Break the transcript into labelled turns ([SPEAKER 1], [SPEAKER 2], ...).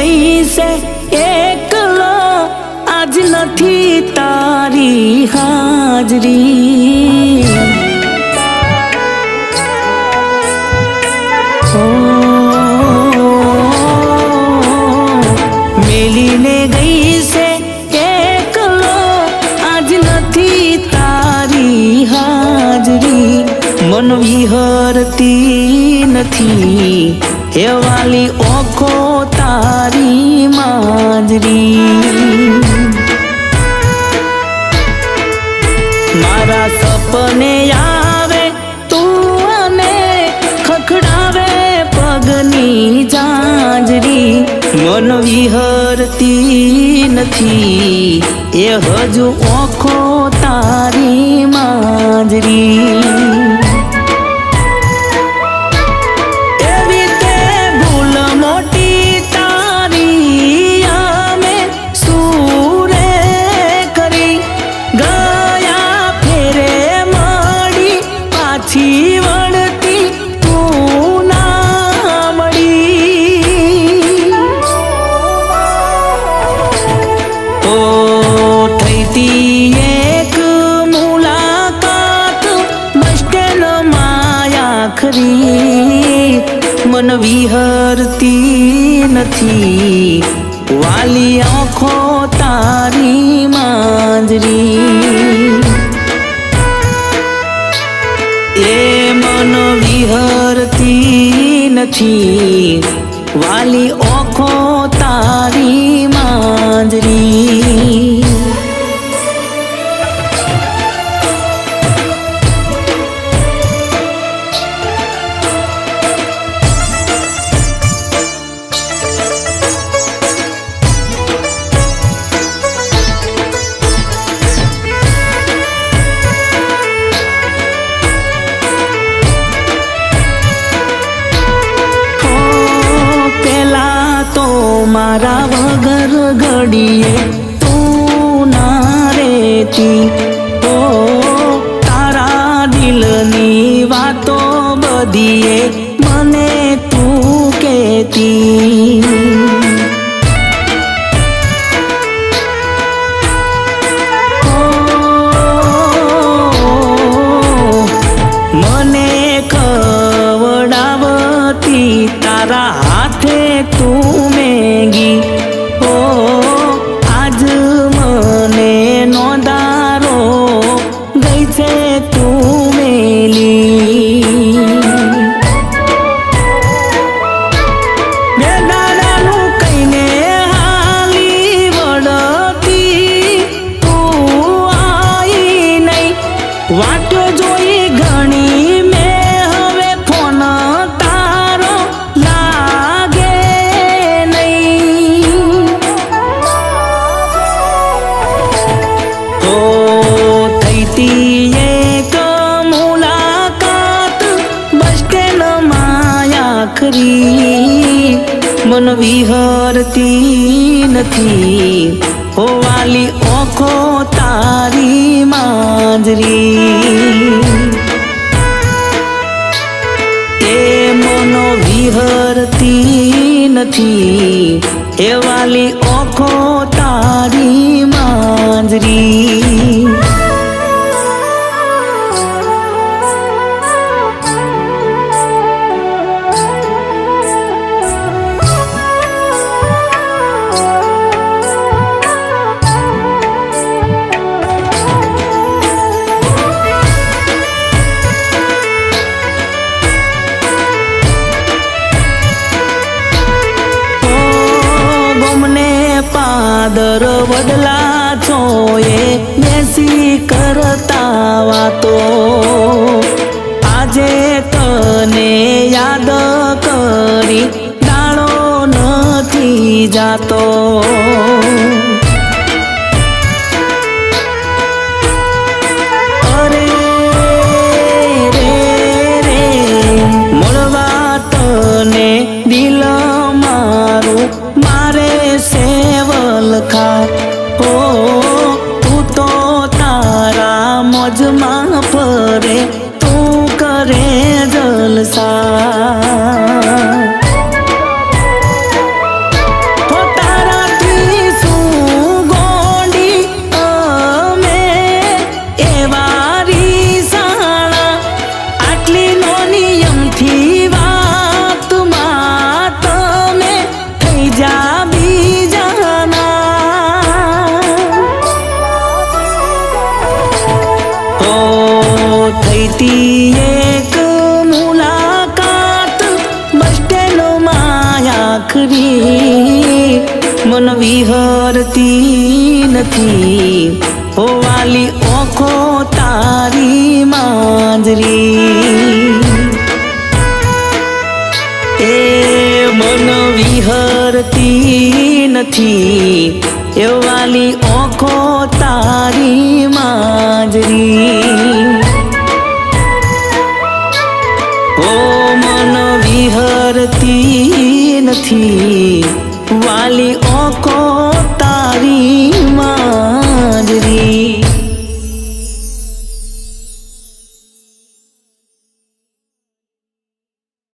[SPEAKER 1] ગઈ છે એકલો, આજ નથી તારી હાજરી। મેલીને ગઈ છે એકલો, આજ નથી તારી હાજરી। મન વિહરતી નથી હે વાલી ઓખો તારી માજરી। મારા સપને આવે તું અને ખખડાવે પગની જાંજરી। મન વિહરતી નથી એ હજુ ઓખો તારી માજરી। મન વિહરતી નથી વાલી આંખો તારી માજરી। એ મન વિહરતી નથી વાલી આંખો તારી માજરી। મારા વગર ઘડીએ તું ના રેતી, ઓ તારા દિલની વાતો બધીએ મને તું કહેતી। મને ખવડાવતી તારા હાથે તું મેગી, ઓ આજ મને નોંધારો ગઈ છે તું મેલી। બે દાડાનું કઈને હાલી વળતી તું આઈ નહીં, વાટો જોઈ ઘણી મેં હવે ફોન તારો લાગે નહીં। તો થઈતી એક મુલાકાત બસ સ્ટેન્ડમાં આખરી, મન વિહરતી નથી હો વાલી ઓખો તારી માજરી। એ મનો વિહરતી નથી એ વાલી ઓખો તારી માજરી। પાદર વડલા છોએ બેસી કરતા વાતો, આજે તને યાદ કરી દાડો નથી જાતો। અરે રે રે મળવા તને દિલ મારું મારે સેવલખા, ઓ તું તો તારા મોજમાં ફરે તું કરે જલસા। મન વિહરતી નથી ઓ વાલી ઓખો તારી માંજરી એ મન વિહરતી નથી એ વાલી ઓખો તારી માંજરી ઓ મન વિહરતી નથી વાલી